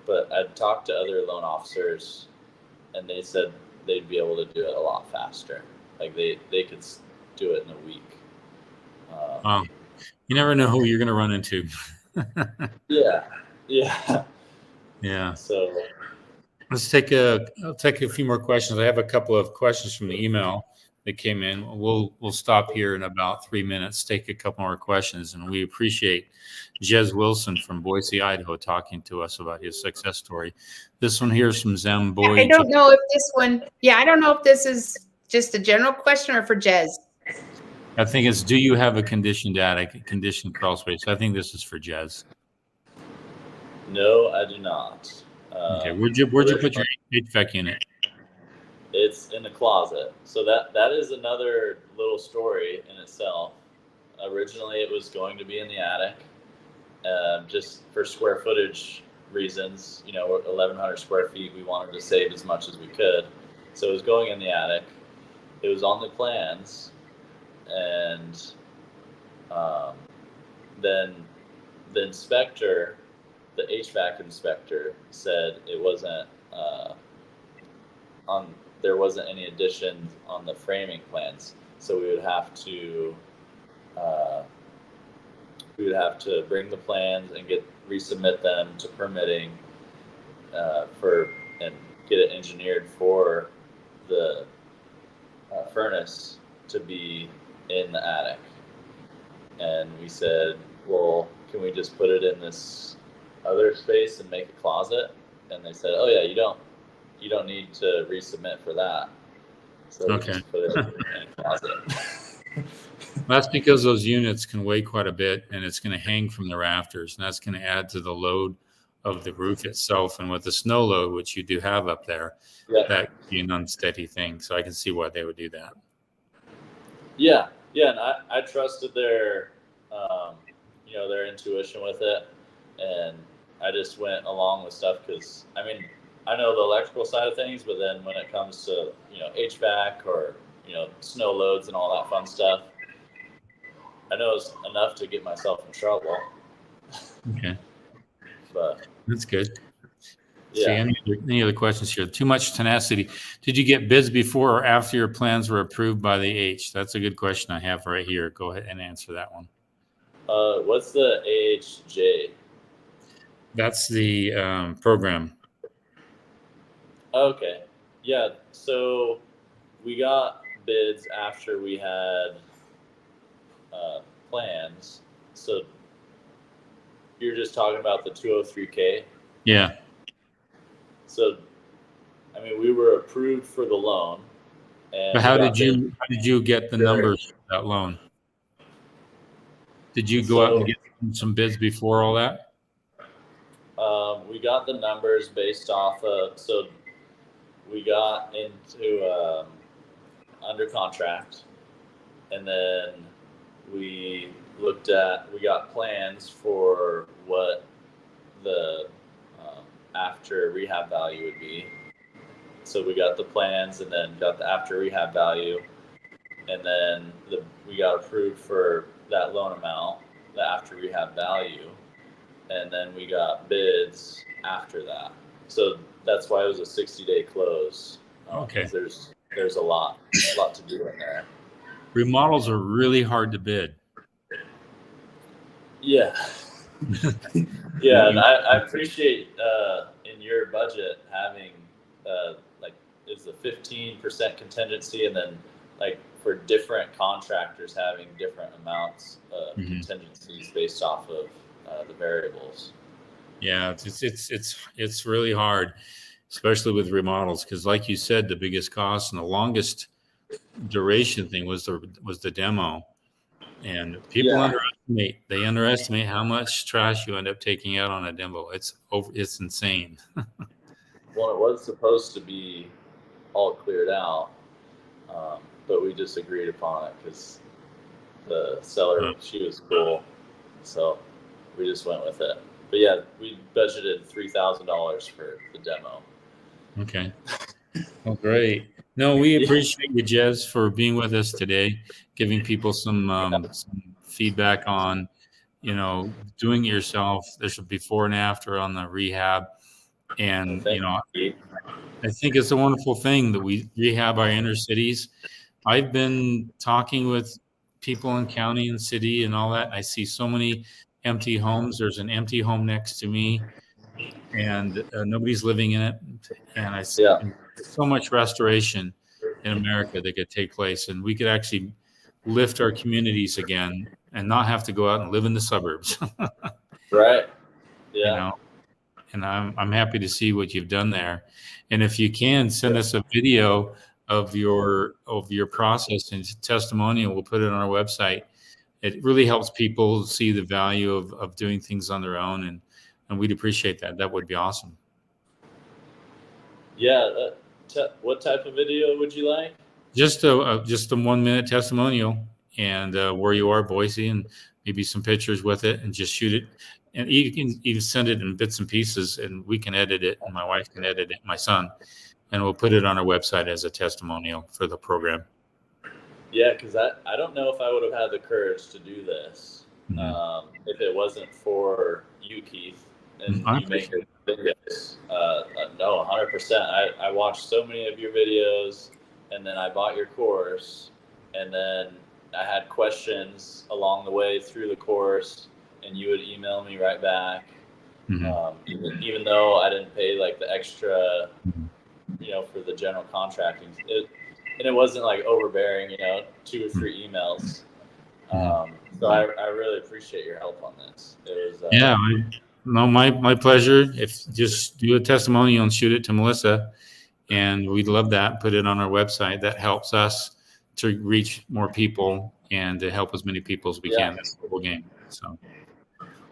but I'd talked to other loan officers, and they said they'd be able to do it a lot faster. Like they could do it in a week. Wow. You never know who you're going to run into. Yeah. So I'll take a few more questions. I have a couple of questions from the email that came in. We'll stop here in about 3 minutes, take a couple more questions, and we appreciate Jez Wilson from Boise, Idaho, talking to us about his success story. This one here is from Zem Boy. I don't know if this one. Yeah, I don't know if this is just a general question or for Jez. I think it's, do you have a conditioned attic, conditioned crawl space? I think this is for Jez. No, I do not. Okay, where'd you put your HVAC unit? It's in the closet. So that is another little story in itself. Originally, it was going to be in the attic, just for square footage reasons. 1,100 square feet. We wanted to save as much as we could, so it was going in the attic. It was on the plans, and then the inspector, the HVAC inspector, said it wasn't there wasn't any addition on the framing plans, so we would have to bring the plans and resubmit them to permitting and get it engineered for the furnace to be in the attic. And we said, well, can we just put it in this other space and make a closet? And they said, oh yeah, you don't need to resubmit for that. So we just put it in a closet. That's because those units can weigh quite a bit, and it's going to hang from the rafters, and that's going to add to the load of the roof itself. And with the snow load, which you do have up there, that could be an unsteady thing. So I can see why they would do that. Yeah, and I trusted their their intuition with it, and I just went along with stuff because I know the electrical side of things, but then when it comes to HVAC or snow loads and all that fun stuff, I know it's enough to get myself in trouble, Okay, but that's good. See, yeah. any other questions here? Too much tenacity. Did you get bids before or after your plans were approved by the H? That's a good question I have right here. Go ahead and answer that one. What's the AHJ? That's the program. Okay. Yeah. So we got bids after we had plans. So you're just talking about the 203K. Yeah. So, I mean, we were approved for the loan, and But we how got did bids. you get the numbers for that loan? Did you go out and So get some bids before all that? we got the numbers based off of. So we got into under contract, and then we got plans for what the after rehab value would be. So we got the plans and then got the after rehab value, and then we got approved for that loan amount, the after rehab value, and then we got bids after that. So that's why it was a 60-day close. Okay. There's a lot to do in there. Remodels are really hard to bid. Yeah. Yeah, and I appreciate in your budget having like is the 15% contingency, and then like for different contractors having different amounts of contingencies based off of the variables. Yeah, it's really hard, especially with remodels, because like you said, the biggest cost and the longest duration thing was the demo. And people underestimate how much trash you end up taking out on a demo. It's insane. Well, it was supposed to be all cleared out, but we just agreed upon it because the seller, she was cool, so we just went with it. But yeah, we budgeted $3,000 for the demo. Okay. Well, great. No, we appreciate you, Jez, for being with us today, giving people some feedback on, doing it yourself. There's a before and after on the rehab. And, I think it's a wonderful thing that we rehab our inner cities. I've been talking with people in county and city and all that. I see so many empty homes. There's an empty home next to me, and nobody's living in it. And I see so much restoration in America that could take place, and we could actually lift our communities again and not have to go out and live in the suburbs. Right. Yeah. And I'm happy to see what you've done there. And if you can send us a video of your process and testimonial, we'll put it on our website. It really helps people see the value of doing things on their own, and we'd appreciate that. That would be awesome. Yeah. What type of video would you like? Just a 1-minute testimonial, and where you are, Boise, and maybe some pictures with it, and just shoot it. And you can even send it in bits and pieces, and we can edit it, and my wife can edit it, my son, and we'll put it on our website as a testimonial for the program. Yeah, because I don't know if I would have had the courage to do this if it wasn't for you, Keith, and you make your videos. No, 100%. I watched so many of your videos, and then I bought your course, and then I had questions along the way through the course, and you would email me right back. Even though I didn't pay like the extra, for the general contracting, it wasn't like overbearing, 2 or 3 emails. So I really appreciate your help on this. It was my pleasure. If just do a testimonial and shoot it to Melissa, and we'd love that. Put it on our website. That helps us to reach more people and to help as many people as we can. That's the whole game. So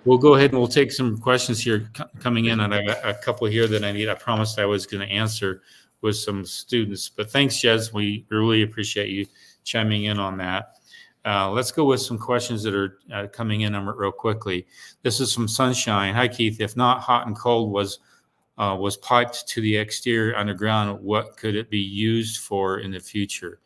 we'll go ahead and we'll take some questions here coming in, and I have a couple here that I promised I was going to answer with some students. But thanks, Jez. We really appreciate you chiming in on that. Let's go with some questions that are coming in real quickly. This is from Sunshine. Hi, Keith. If not hot and cold was piped to the exterior underground, what could it be used for in the future?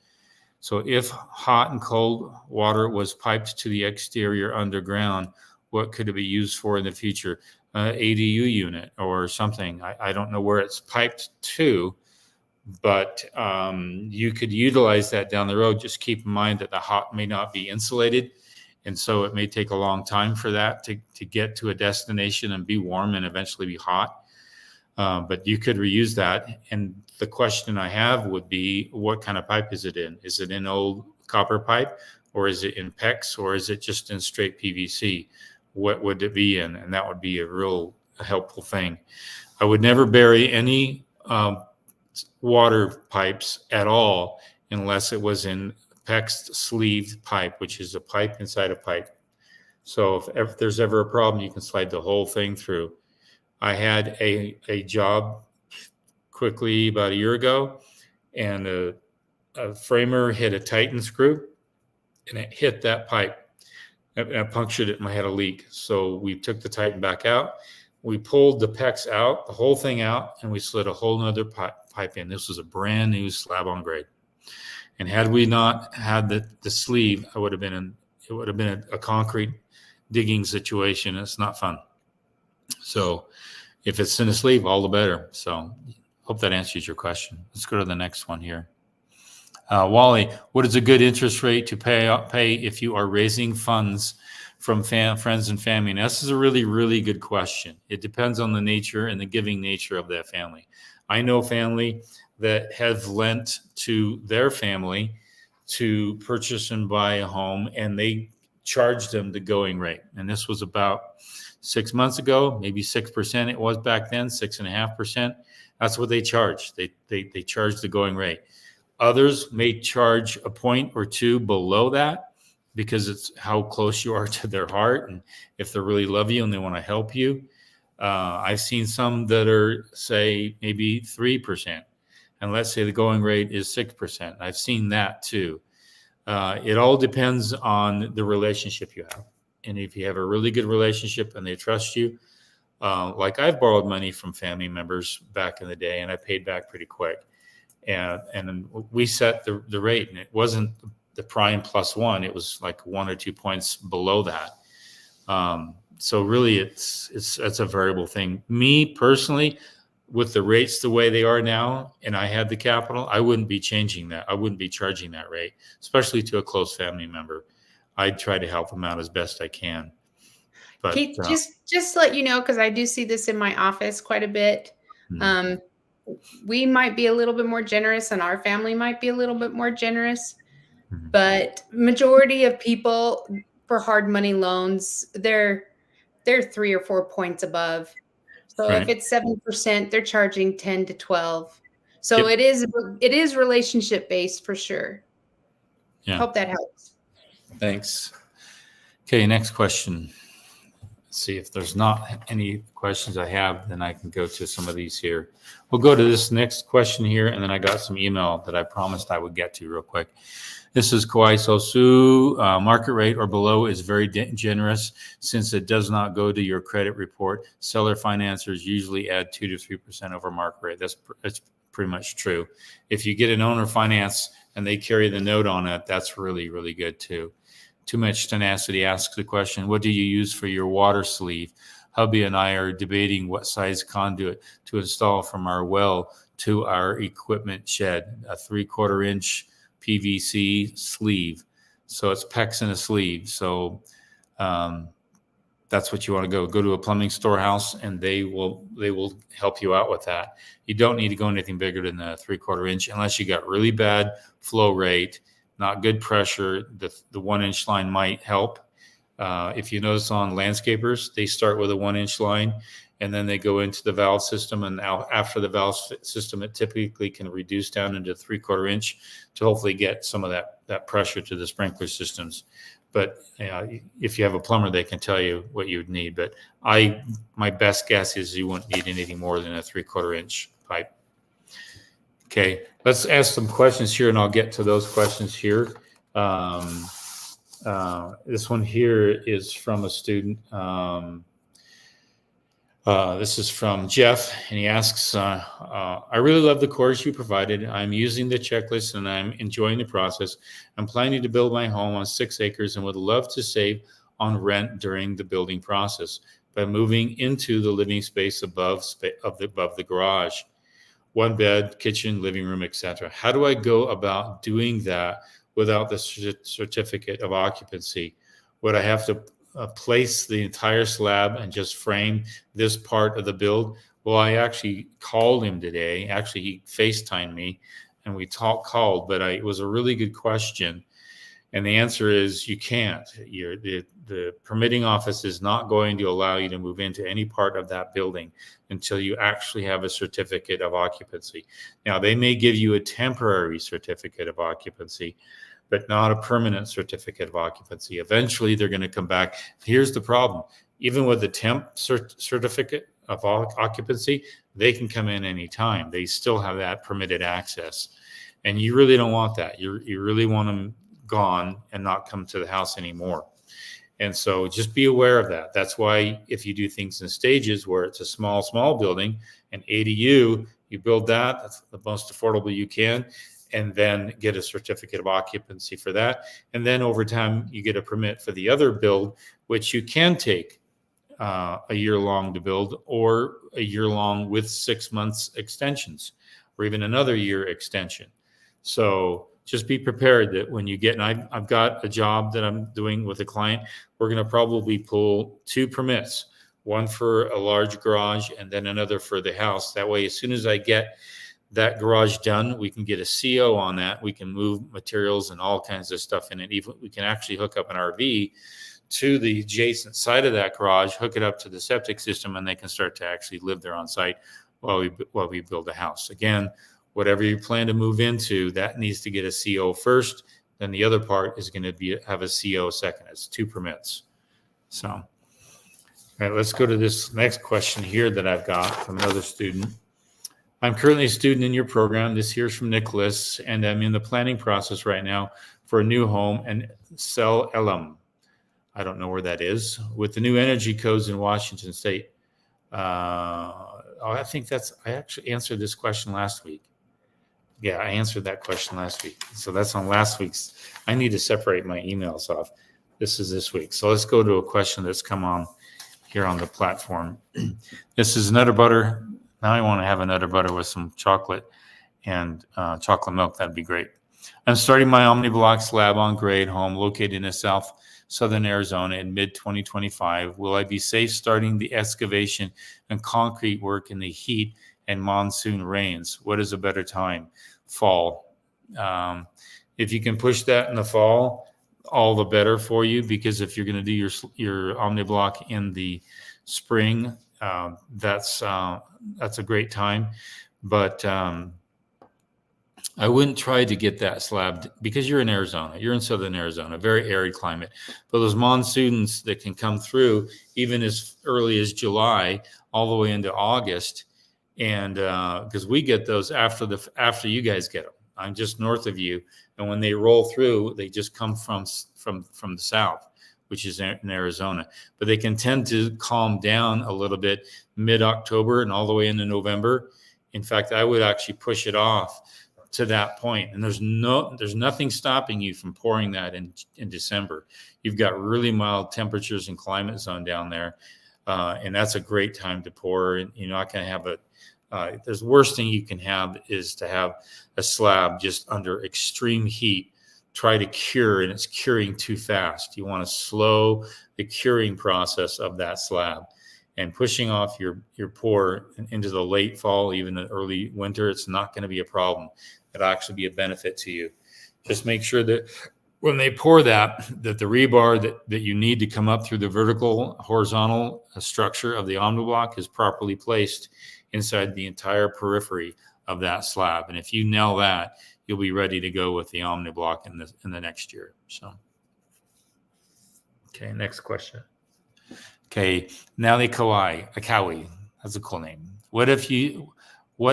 So if hot and cold water was piped to the exterior underground, what could it be used for in the future? ADU unit or something. I don't know where it's piped to, but you could utilize that down the road. Just keep in mind that the hot may not be insulated, and so it may take a long time for that to get to a destination and be warm and eventually be hot. But you could reuse that. And the question I have would be, what kind of pipe is it in? Is it in old copper pipe, or is it in PEX, or is it just in straight PVC? What would it be in? And that would be a real helpful thing. I would never bury any water pipes at all unless it was in PEX sleeved pipe, which is a pipe inside a pipe. So if there's ever a problem, you can slide the whole thing through. I had a job quickly about a year ago, and a framer hit a Titan screw, and it hit that pipe. And I punctured it, and I had a leak. So we took the Titan back out. We pulled the PEX out, the whole thing out, and we slid a whole nother pipe in. This was a brand new slab on grade. And had we not had the sleeve, it would have been a concrete digging situation. It's not fun. So if it's in a sleeve, all the better. So hope that answers your question. Let's go to the next one here. Wally, what is a good interest rate to pay if you are raising funds from friends and family? And this is a really, really good question. It depends on the nature and the giving nature of that family. I know family that have lent to their family to purchase and buy a home, and they charged them the going rate. And this was about 6 months ago, maybe 6% it was back then, 6.5%. That's what they charged. They charged the going rate. Others may charge a point or two below that because it's how close you are to their heart, and if they really love you and they want to help you. I've seen some that are, say, maybe 3%, and let's say the going rate is 6%. I've seen that too. It all depends on the relationship you have. And if you have a really good relationship and they trust you, like I've borrowed money from family members back in the day, and I paid back pretty quick. And we set the rate, and it wasn't the prime plus one. It was like 1 or 2 points below that. So really, it's a variable thing. Me personally, with the rates the way they are now, and I had the capital, I wouldn't be changing that. I wouldn't be charging that rate, especially to a close family member. I'd try to help them out as best I can. But Keith, just let you know, because I do see this in my office quite a bit. Mhm. We might be a little bit more generous, and our family might be a little bit more generous. Mhm. But majority of people for hard money loans, they're 3 or 4 points above. So if Right. it's 7%, they're charging 10 to 12. So Yep. it is relationship based for sure. Yeah. Hope that helps. Thanks. Okay, next question. Let's see if there's not any questions I have, then I can go to some of these here. We'll go to this next question here, and then I got some email that I promised I would get to real quick. This is Kawhi Sosu. Market rate or below is very generous since it does not go to your credit report. Seller financiers usually add 2 to 3% over market rate. That's pretty much true. If you get an owner finance and they carry the note on it, that's really, really good too. Too Much Tenacity asks the question, what do you use for your water sleeve? Hubby and I are debating what size conduit to install from our well to our equipment shed, a 3/4 inch PVC sleeve. So it's PEX in a sleeve. So that's what you want to go to a plumbing storehouse, and they will help you out with that. You don't need to go anything bigger than the 3/4 inch unless you got really bad flow rate, not good pressure. The 1 inch line might help. If you notice on landscapers, they start with a 1 inch line and then they go into the valve system. And after the valve system, it typically can reduce down into 3/4 inch to hopefully get some of that pressure to the sprinkler systems. But if you have a plumber, they can tell you what you would need. But my best guess is you wouldn't need anything more than a 3/4 inch pipe. Okay, let's ask some questions here, and I'll get to those questions here. This one here is from a student. This is from Jeff, and he asks, I really love the course you provided. I'm using the checklist and I'm enjoying the process. I'm planning to build my home on 6 acres and would love to save on rent during the building process by moving into the living space above the garage. 1 bed, kitchen, living room, etc. How do I go about doing that without the certificate of occupancy? Would I have to place the entire slab and just frame this part of the build? Well, I actually called him today. Actually, he FaceTimed me and we called, but it was a really good question. And the answer is you can't. The permitting office is not going to allow you to move into any part of that building until you actually have a certificate of occupancy. Now, they may give you a temporary certificate of occupancy, but not a permanent certificate of occupancy. Eventually, they're going to come back. Here's the problem. Even with the temp certificate of occupancy, they can come in anytime. They still have that permitted access. And you really don't want that. You really want them gone and not come to the house anymore. And so just be aware of that. That's why if you do things in stages where it's a small building, an ADU, you build that, that's the most affordable you can, and then get a certificate of occupancy for that. And then over time, you get a permit for the other build, which you can take a year long to build, or a year long with 6 months extensions, or even another year extension. So just be prepared that when you get, and I've got a job that I'm doing with a client, we're going to probably pull 2 permits, one for a large garage and then another for the house. That way, as soon as I get that garage done, we can get a CO on that. We can move materials and all kinds of stuff in it. Even we can actually hook up an RV to the adjacent side of that garage, hook it up to the septic system, and they can start to actually live there on site while we build a house. Again, whatever you plan to move into, that needs to get a CO first. Then the other part is going to have a CO second. It's 2 permits. So, all right, let's go to this next question here that I've got from another student. I'm currently a student in your program. This here's from Nicholas, and I'm in the planning process right now for a new home and sell Elam. I don't know where that is. With the new energy codes in Washington State. I think I actually answered this question last week. Yeah, I answered that question last week. So that's on last week's. I need to separate my emails off. This is this week. So let's go to a question that's come on here on the platform. This is Nutter Butter. Now I want to have a Nutter Butter with some chocolate and chocolate milk. That'd be great. I'm starting my OmniBlock slab on grade home located in southern Arizona in mid-2025. Will I be safe starting the excavation and concrete work in the heat and monsoon rains? What is a better time? Fall. If you can push that in the fall, all the better for you, because if you're going to do your OmniBlock in the spring, that's a great time. But I wouldn't try to get that slab because you're in Arizona. You're in southern Arizona, very arid climate. But those monsoons that can come through even as early as July all the way into August, and because we get those after you guys get them. I'm just north of you, and when they roll through, they just come from the south, which is in Arizona. But they can tend to calm down a little bit mid-October and all the way into November. In fact, I would actually push it off to that point, and there's nothing stopping you from pouring that in December. You've got really mild temperatures and climate zone down there, and that's a great time to pour. And you're not going to have the worst thing you can have is to have a slab just under extreme heat try to cure, and it's curing too fast. You want to slow the curing process of that slab, and pushing off your pour into the late fall, even the early winter, it's not going to be a problem. It'll actually be a benefit to you. Just make sure that when they pour that the rebar that you need to come up through the horizontal structure of the OmniBlock is properly placed inside the entire periphery of that slab. And if you nail that, you'll be ready to go with the OmniBlock in the next year. So, okay, next question. Okay, Nali Akawi, that's a cool name. What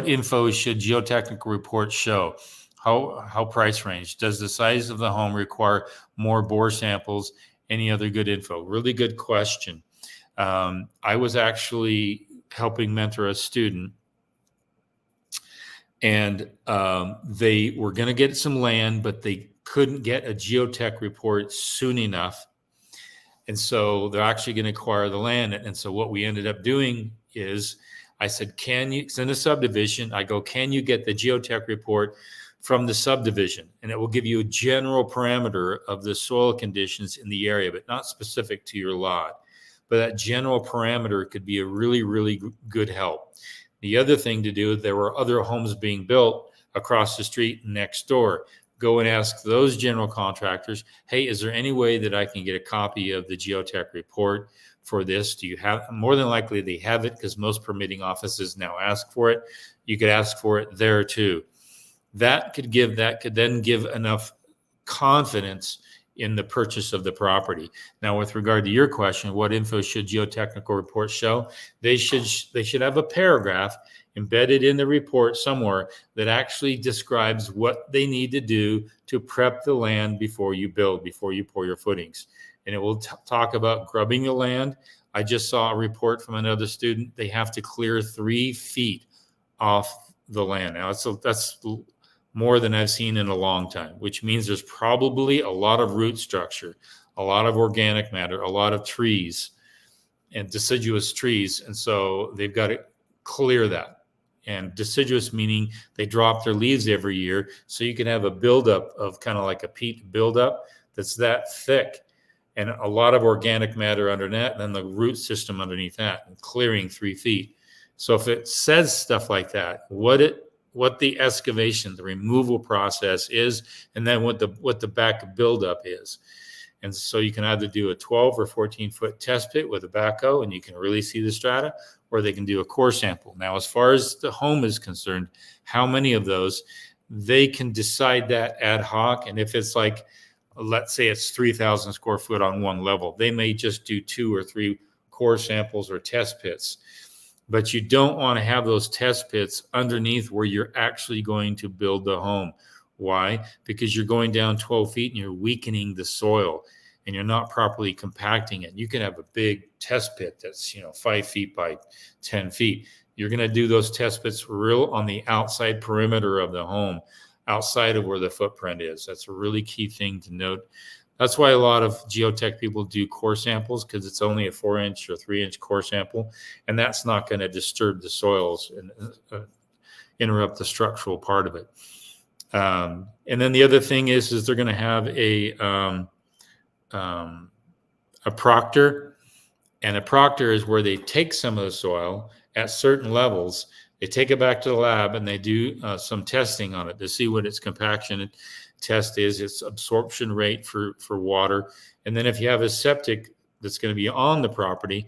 info should Geotechnical reports show? How price range? Does the size of the home require more bore samples? Any other good info? Really good question. I was actually helping mentor a student, and they were going to get some land, but they couldn't get a geotech report soon enough. And so they're actually going to acquire the land. And so what we ended up doing is I said, can you, it's in a subdivision. I go, can you get the geotech report from the subdivision? And it will give you a general parameter of the soil conditions in the area, but not specific to your lot. But that general parameter could be a really, really good help. The other thing to do, there were other homes being built across the street next door. Go and ask those general contractors, hey, is there any way that I can get a copy of the geotech report for this? Do you have, more than likely they have it because most permitting offices now ask for it. You could ask for it there too. That could then give enough confidence in the purchase of the property. Now, with regard to your question, what info should geotechnical reports show? They should have a paragraph embedded in the report somewhere that actually describes what they need to do to prep the land before you build, before you pour your footings. And it will talk about grubbing the land. I just saw a report from another student. They have to clear 3 feet off the land. Now, that's more than I've seen in a long time, which means there's probably a lot of root structure, a lot of organic matter, a lot of trees and deciduous trees. And so they've got to clear that. And deciduous meaning they drop their leaves every year. So you can have a buildup of kind of like a peat buildup that's that thick and a lot of organic matter under that, and then the root system underneath that, and clearing 3 feet. So if it says stuff like that, what the excavation, the removal process is, and then what the back buildup is. And so you can either do a 12 or 14-foot test pit with a backhoe, and you can really see the strata, or they can do a core sample. Now, as far as the home is concerned, how many of those, they can decide that ad hoc. And if it's like, let's say it's 3,000 square foot on one level, they may just do 2 or 3 core samples or test pits. But you don't want to have those test pits underneath where you're actually going to build the home. Why? Because you're going down 12 feet and you're weakening the soil and you're not properly compacting it. You can have a big test pit that's 5 feet by 10 feet. You're going to do those test pits real on the outside perimeter of the home, outside of where the footprint is. That's a really key thing to note. That's why a lot of geotech people do core samples, because it's only a 4-inch or 3-inch core sample, and that's not going to disturb the soils and interrupt the structural part of it. And then the other thing is they're going to have a proctor, and a proctor is where they take some of the soil at certain levels, they take it back to the lab, and they do some testing on it to see what its compaction test is, its absorption rate for water. And then if you have a septic that's going to be on the property,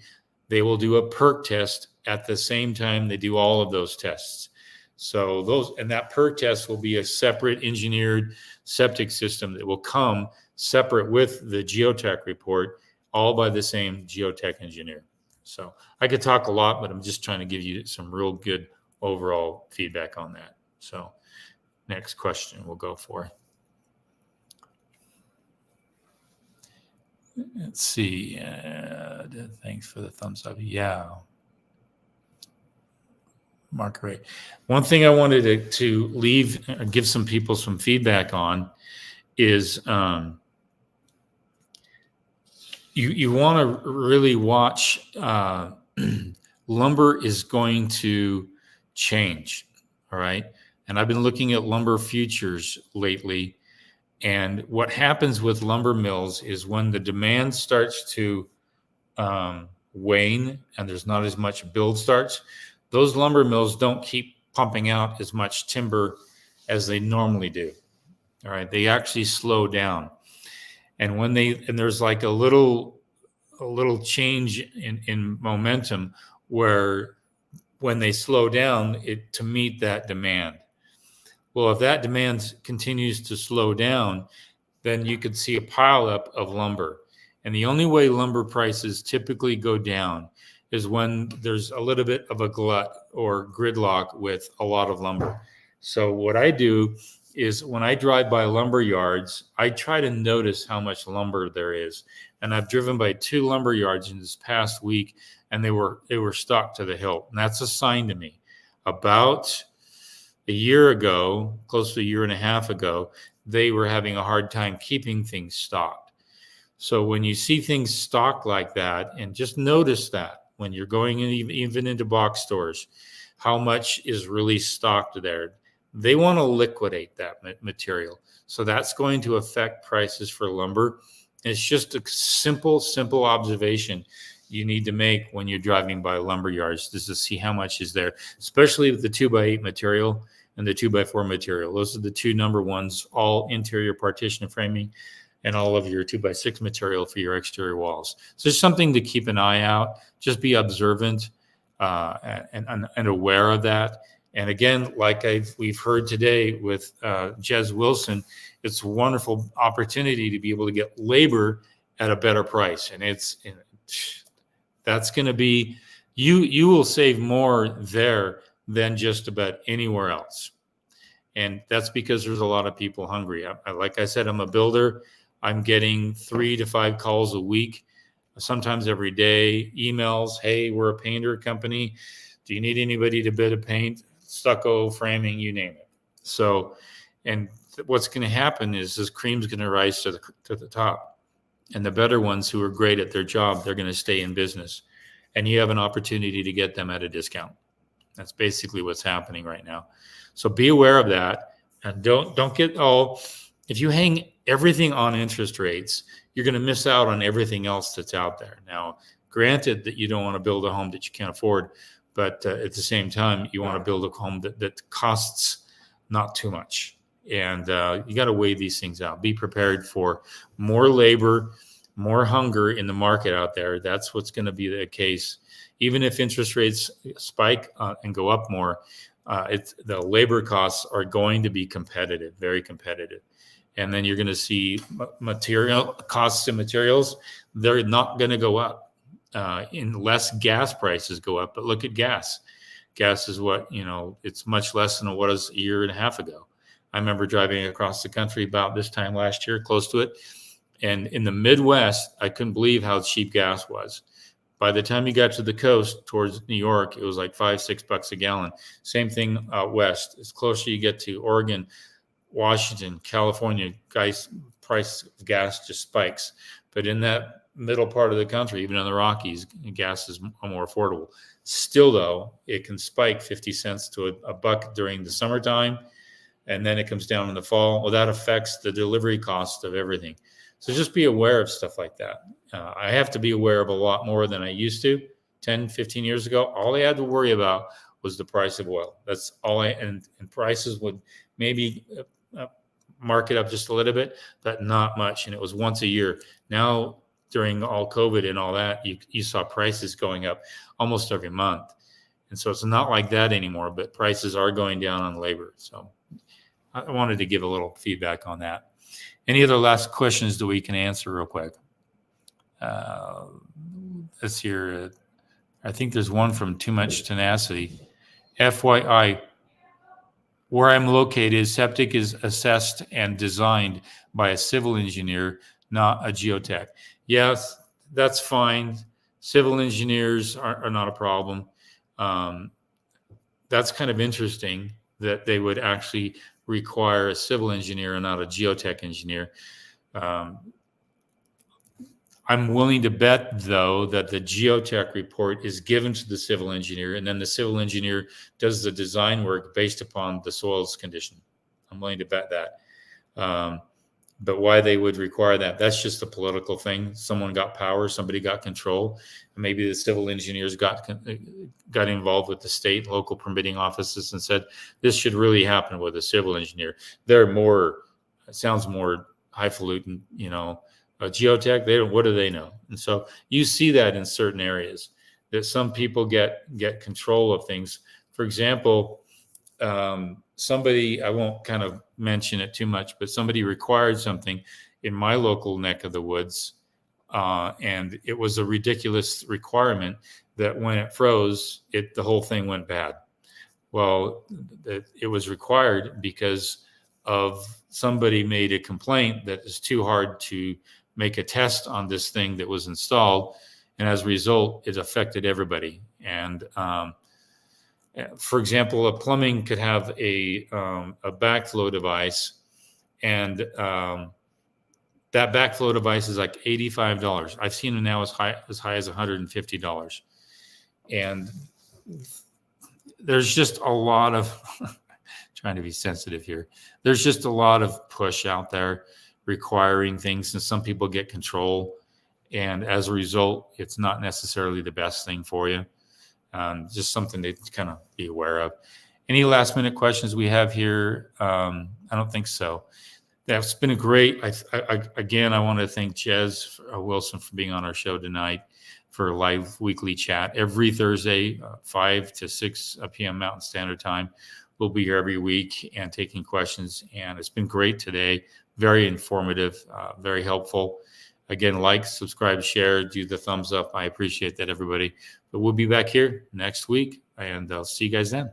they will do a perk test at the same time they do all of those tests. So that perk test will be a separate engineered septic system that will come separate with the geotech report, all by the same geotech engineer. So I could talk a lot, but I'm just trying to give you some real good overall feedback on that. So next question we'll go for. Let's see. Thanks for the thumbs up. Yeah. Marguerite. One thing I wanted to give some people some feedback on is you want to really watch. Lumber is going to change. All right. And I've been looking at lumber futures lately. And what happens with lumber mills is when the demand starts to wane and there's not as much build starts, those lumber mills don't keep pumping out as much timber as they normally do. All right. They actually slow down. And there's like a little change in momentum where when they slow down to meet that demand. Well, if that demand continues to slow down, then you could see a pileup of lumber. And the only way lumber prices typically go down is when there's a little bit of a glut or gridlock with a lot of lumber. So what I do is when I drive by lumber yards, I try to notice how much lumber there is. And I've driven by 2 lumber yards in this past week, and they were stocked to the hilt. And that's a sign to me. About a year ago, close to a year and a half ago, they were having a hard time keeping things stocked. So when you see things stocked like that, and just notice that when you're going in, even into box stores, how much is really stocked there. They want to liquidate that material. So that's going to affect prices for lumber. It's just a simple observation you need to make when you're driving by lumber yards, just to see how much is there, especially with the 2x8 material and the 2x4 material. Those are the two number ones, all interior partition framing, and all of your 2x6 material for your exterior walls. So it's something to keep an eye out. Just be observant and aware of that. And again, like we've heard today with Jez Wilson, it's a wonderful opportunity to be able to get labor at a better price. And that's going to be, you will save more there than just about anywhere else. And that's because there's a lot of people hungry. Like I said, I'm a builder. I'm getting 3 to 5 calls a week, sometimes every day, emails. Hey, we're a painter company. Do you need anybody to bid a paint, stucco, framing, you name it? So, and what's going to happen is this cream's going to rise to the top, and the better ones who are great at their job, they're going to stay in business, and you have an opportunity to get them at a discount. That's basically what's happening right now. So be aware of that, and don't get all. If you hang everything on interest rates, you're going to miss out on everything else that's out there. Now, granted that you don't want to build a home that you can't afford, but at the same time, you want to build a home that costs not too much. And you got to weigh these things out. Be prepared for more labor, more hunger in the market out there. That's what's going to be the case. Even if interest rates spike and go up more, the labor costs are going to be competitive, very competitive. And then you're going to see material costs and materials. They're not going to go up unless gas prices go up. But look at gas. Gas is what, it's much less than it was a year and a half ago. I remember driving across the country about this time last year, close to it. And in the Midwest, I couldn't believe how cheap gas was. By the time you got to the coast towards New York, it was like $5-6 a gallon. Same thing out west. As closer you get to Oregon, Washington, California, price of gas just spikes. But in that middle part of the country, even in the Rockies, gas is more affordable. Still, though, it can spike 50 cents to a buck during the summertime, and then it comes down in the fall. Well, that affects the delivery cost of everything. So just be aware of stuff like that. I have to be aware of a lot more than I used to 10, 15 years ago. All I had to worry about was the price of oil. That's all and prices would maybe mark it up just a little bit, but not much. And it was once a year. Now, during all COVID and all that, you saw prices going up almost every month. And so it's not like that anymore, but prices are going down on labor. So I wanted to give a little feedback on that. Any other last questions that we can answer real quick? Let's hear. I think there's one from Too Much Tenacity. FYI, where I'm located, septic is assessed and designed by a civil engineer, not a geotech. Yes, that's fine. Civil engineers are not a problem. That's kind of interesting that they would actually require a civil engineer and not a geotech engineer. I'm willing to bet, though, that the geotech report is given to the civil engineer, and then the civil engineer does the design work based upon the soil's condition. I'm willing to bet that. But why they would require that, that's just a political thing. Someone got power, somebody got control. And maybe the civil engineers got involved with the state, local permitting offices and said, this should really happen with a civil engineer. It sounds more highfalutin, a geotech, what do they know? And so you see that in certain areas, that some people get control of things. For example, somebody, I won't kind of mention it too much, but somebody required something in my local neck of the woods, and it was a ridiculous requirement that when it froze, the whole thing went bad. Well, it was required because of somebody made a complaint that it's too hard to make a test on this thing that was installed. And as a result, it affected everybody. And for example, a plumbing could have a backflow device, and that backflow device is like $85. I've seen it now as high as $150. And there's just a lot of trying to be sensitive here. There's just a lot of push out there requiring things, and some people get control. And as a result, it's not necessarily the best thing for you. Just something to kind of be aware of. Any last minute questions we have here? I don't think so. That's been a great, again, I want to thank Jez Wilson for being on our show tonight for a live weekly chat every Thursday, 5 to 6 p.m. Mountain Standard Time. We'll be here every week and taking questions. And it's been great today. Very informative, very helpful. Again, like, subscribe, share, do the thumbs up. I appreciate that, everybody. But we'll be back here next week, and I'll see you guys then.